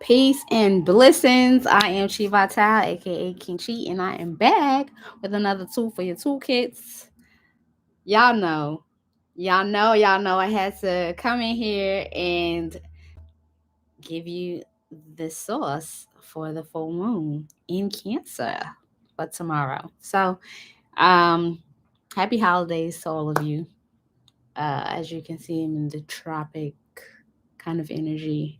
Peace and blessings. I am ChiVital, aka King Chi, and I am back with another tool for your toolkits. Y'all know, y'all know I had to come in here and give you the sauce for the full moon in Cancer for tomorrow. So, um, happy holidays to all of you. As you can see, I'm in the tropic kind of energy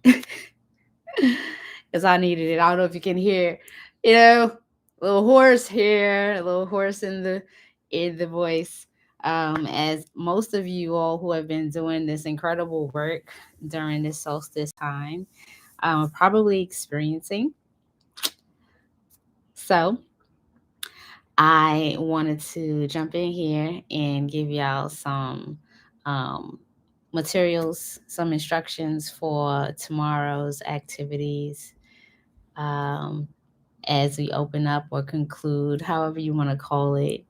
because I needed it. I don't know if you can hear, you know, a little hoarse here, a little hoarse in the voice. As most of you all who have been doing this incredible work during this solstice time, probably experiencing. So I wanted to jump in here and give y'all some um, materials, some instructions for tomorrow's activities. Um, as we open up or conclude, however you want to call it,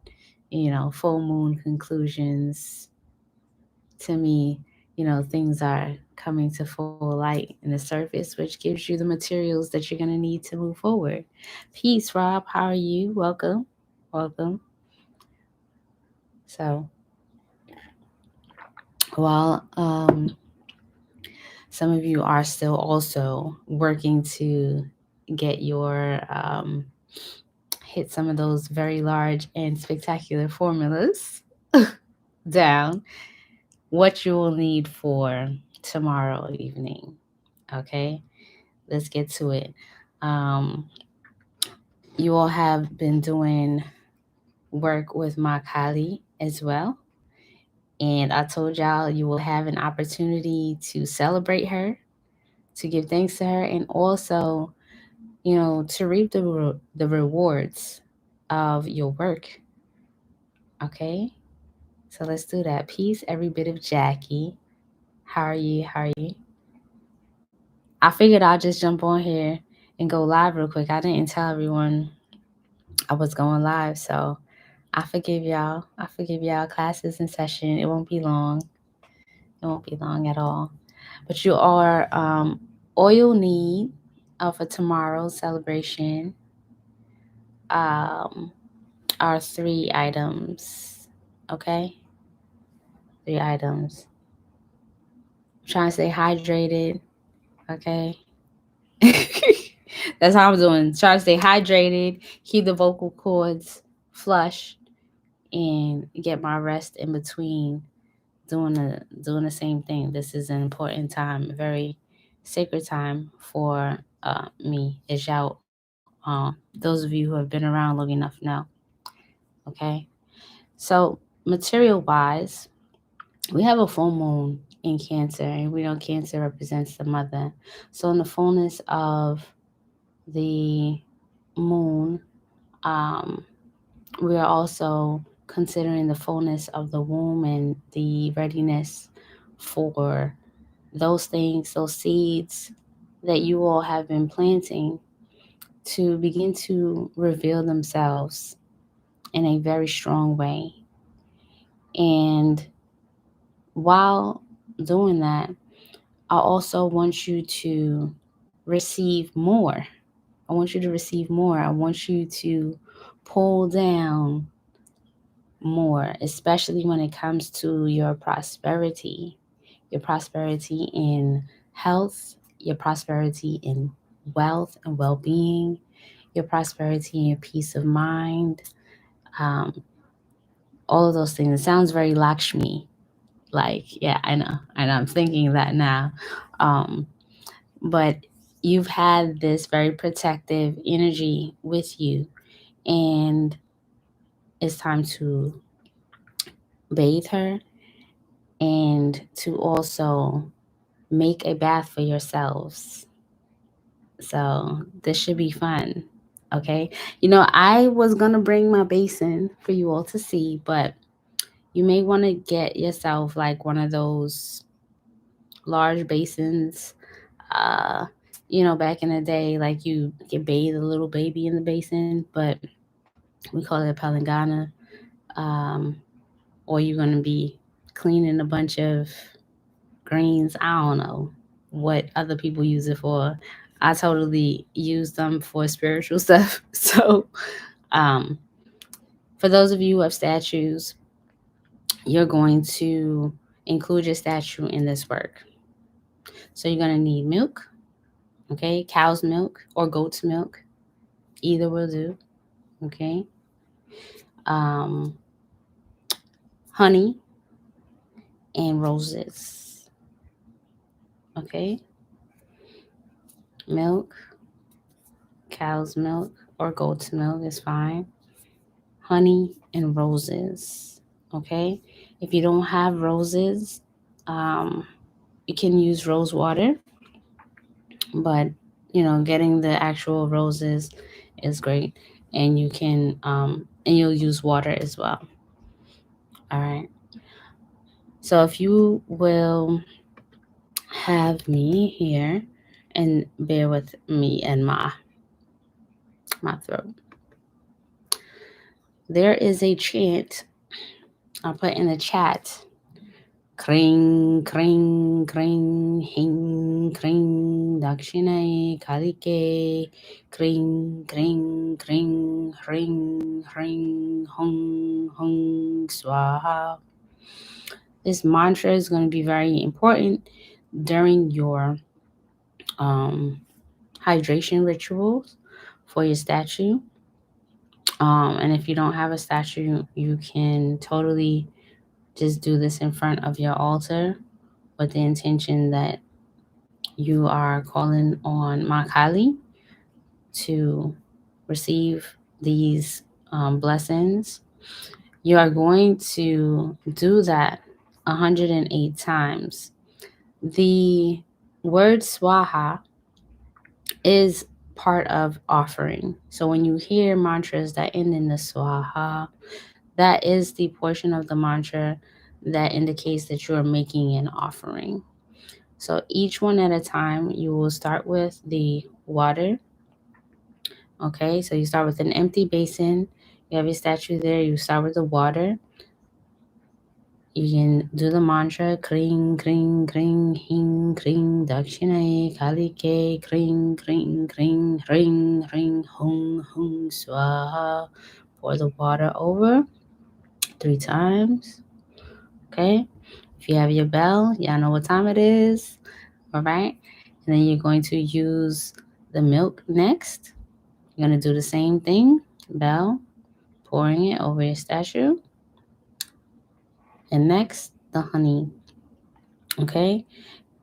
full moon conclusions. To me, things are coming to full light in the surface, which gives you the materials that you're going to need to move forward. Peace, Rob. How are you? Welcome. Welcome. So, while some of you are still also working to get your hit some of those very large and spectacular formulas down, what you will need for tomorrow evening. Okay, let's get to it. Um, you all have been doing work with my Kali as well. And I told y'all you will have an opportunity to celebrate her, to give thanks to her, and also, to reap the rewards of your work. Okay, so let's do that. Peace, every bit of Jackie. How are you? How are you? I figured I'll just jump on here and go live real quick. I didn't tell everyone I was going live, so I forgive y'all. I forgive y'all. Class is in session. It won't be long. It won't be long at all. But you are all you'll need for tomorrow's celebration um, are 3 items. Okay? 3 items. I'm trying to stay hydrated. Okay? That's how I'm doing. Try to stay hydrated, keep the vocal cords flush, and get my rest in between doing the same thing. This is an important time, a very sacred time for me. As y'all, those of you who have been around long enough know. Okay, so material wise, we have a full moon in Cancer, and we know Cancer represents the mother. So in the fullness of the moon, um, we are also considering the fullness of the womb and the readiness for those things, those seeds that you all have been planting to begin to reveal themselves in a very strong way. And while doing that, I also want you to receive more. I want you to receive more. I want you to pull down more, especially when it comes to your prosperity in health, your prosperity in wealth and well being, your prosperity and your peace of mind, um, all of those things. It sounds very Lakshmi. Like, yeah, I know. I'm thinking that now. Um, but you've had this very protective energy with you, and it's time to bathe her and to also make a bath for yourselves. So this should be fun. Okay. I was going to bring my basin for you all to see, but you may want to get yourself like one of those large basins. Uh, back in the day, like you could bathe a little baby in the basin, but we call it a palangana. Um, or you're going to be cleaning a bunch of greens. I don't know what other people use it for. I totally use them for spiritual stuff. So, um, for those of you who have statues, you're going to include your statue in this work. So you're going to need milk, okay, cow's milk or goat's milk, either will do, okay, um, honey and roses, okay, milk, cow's milk or goat's milk is fine, honey and roses, okay. If you don't have roses, you can use rose water, but getting the actual roses is great, and you can and you'll use water as well. All right, so if you will have me here and bear with me and my throat. There is a chant I'll put in the chat. KRING, KRING, KRING, HING, KRING, DAKSHINE, KALIKE, KRING, KRING, KRING, HRING, HRING, HUNG, HUNG, SWAHA. This mantra is going to be very important during your hydration rituals for your statue. And if you don't have a statue, you can totally just do this in front of your altar with the intention that you are calling on Ma Kali to receive these blessings. You are going to do that 108 times. The word SWAHA is part of offering. So when you hear mantras that end in the SWAHA, that is the portion of the mantra that indicates that you are making an offering. So each one at a time, you will start with the water. Okay, so you start with an empty basin. You have your statue there. You start with the water. You can do the mantra, KRING, KRING, KRING, HING, KRING, DAKSHINE, KALIKE, KRING, KRING, KRING, HRING, HRING, HUNG, HUNG, SWAHA. Pour the water over 3 times. Okay, if you have your bell, y'all know what time it is. All right, and then you're going to use the milk next. You're going to do the same thing, bell, pouring it over your statue. And next, the honey. Okay,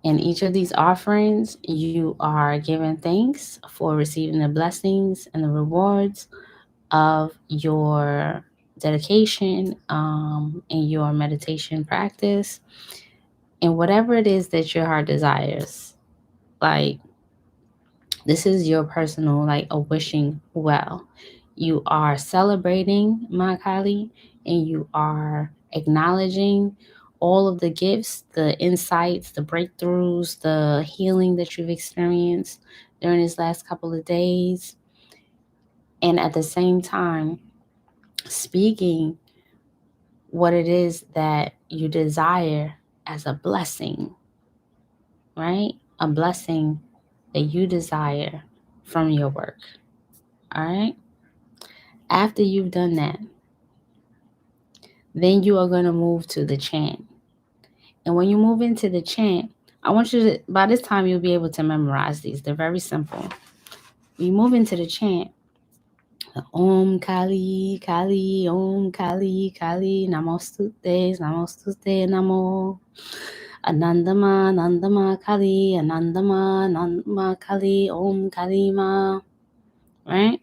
in each of these offerings, you are giving thanks for receiving the blessings and the rewards of your dedication in your meditation practice, and whatever it is that your heart desires. Like, this is your personal, like, a wishing well. You are celebrating Ma Kali, and you are acknowledging all of the gifts, the insights, the breakthroughs, the healing that you've experienced during these last couple of days. And at the same time, speaking what it is that you desire as a blessing, right? A blessing that you desire from your work. All right. After you've done that, then you are going to move to the chant. And when you move into the chant, I want you to, by this time, you'll be able to memorize these. They're very simple. When you move into the chant, Om Kali, Kali, Om Kali, Kali, Namostute, Namostute, Namo. Anandama, Nandama Kali, Anandama, Nandama Kali, Om Kalima. Right?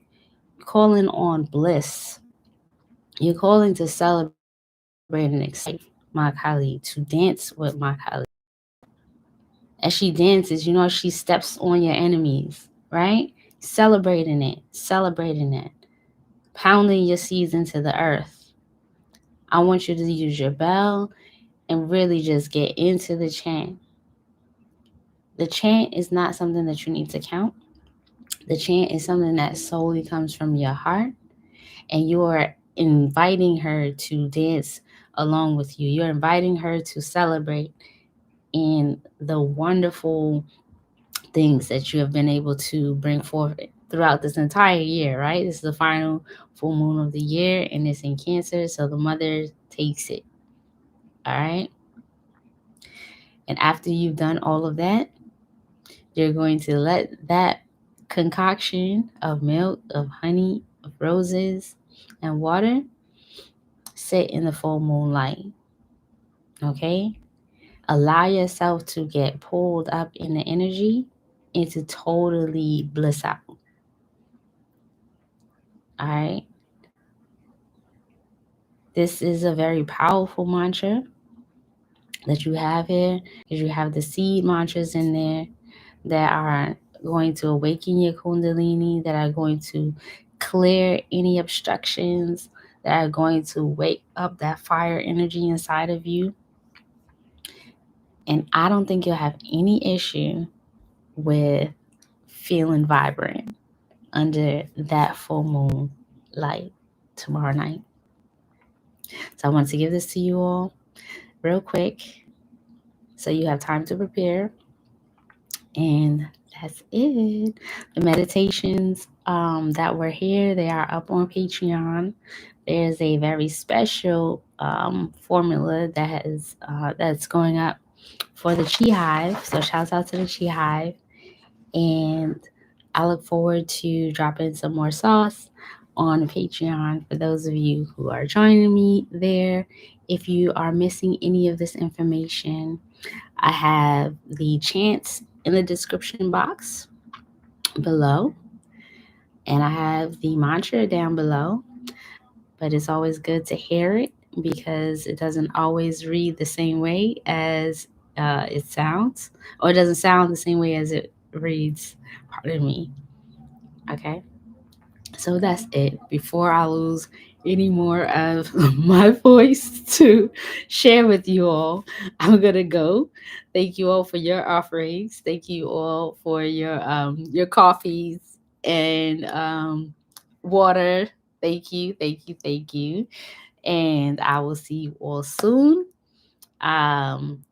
Calling on bliss. You're calling to celebrate and excite Ma Kali, to dance with Ma Kali. As she dances, she steps on your enemies, right? Celebrating it, pounding your seeds into the earth. I want you to use your bell and really just get into the chant. The chant is not something that you need to count. The chant is something that solely comes from your heart, and you are inviting her to dance along with you. You're inviting her to celebrate in the wonderful things that you have been able to bring forth throughout this entire year, right? This is the final full moon of the year, and it's in Cancer, so the mother takes it. All right. And after you've done all of that, you're going to let that concoction of milk, of honey, of roses, and water sit in the full moonlight. Okay? Allow yourself to get pulled up in the energy and to totally bliss out. All right? This is a very powerful mantra that you have here, because you have the seed mantras in there that are going to awaken your kundalini, that are going to clear any obstructions, that are going to wake up that fire energy inside of you. And I don't think you'll have any issue with feeling vibrant under that full moon light tomorrow night. So I want to give this to you all real quick so you have time to prepare. And that's it. The meditations that were here, they are up on Patreon. There's a very special formula that's going up for the Chi Hive. So shouts out to the Chi Hive. And I look forward to dropping some more sauce on Patreon for those of you who are joining me there. If you are missing any of this information, I have the chants in the description box below, and I have the mantra down below. But it's always good to hear it because it doesn't always read the same way as it sounds, or it doesn't sound the same way as it reads. Pardon me. Okay. So that's it. Before I lose any more of my voice to share with you all, I'm gonna go. Thank you all for your offerings. Thank you all for your coffees and water. Thank you, thank you, thank you. And I will see you all soon. Um,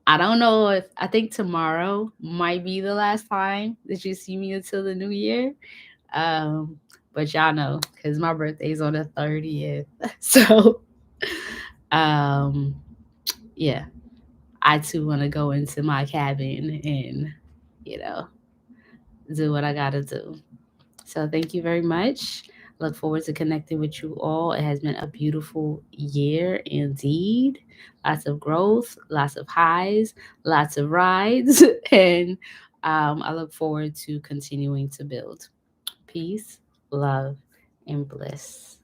I don't know if I think tomorrow might be the last time that you see me until the new year. Um, but y'all know, because my birthday's on the 30th. So, um, yeah, I too want to go into my cabin and, you know, do what I got to do. So, thank you very much. Look forward to connecting with you all. It has been a beautiful year indeed. Lots of growth, lots of highs, lots of rides. And I look forward to continuing to build. Peace, love, and bliss.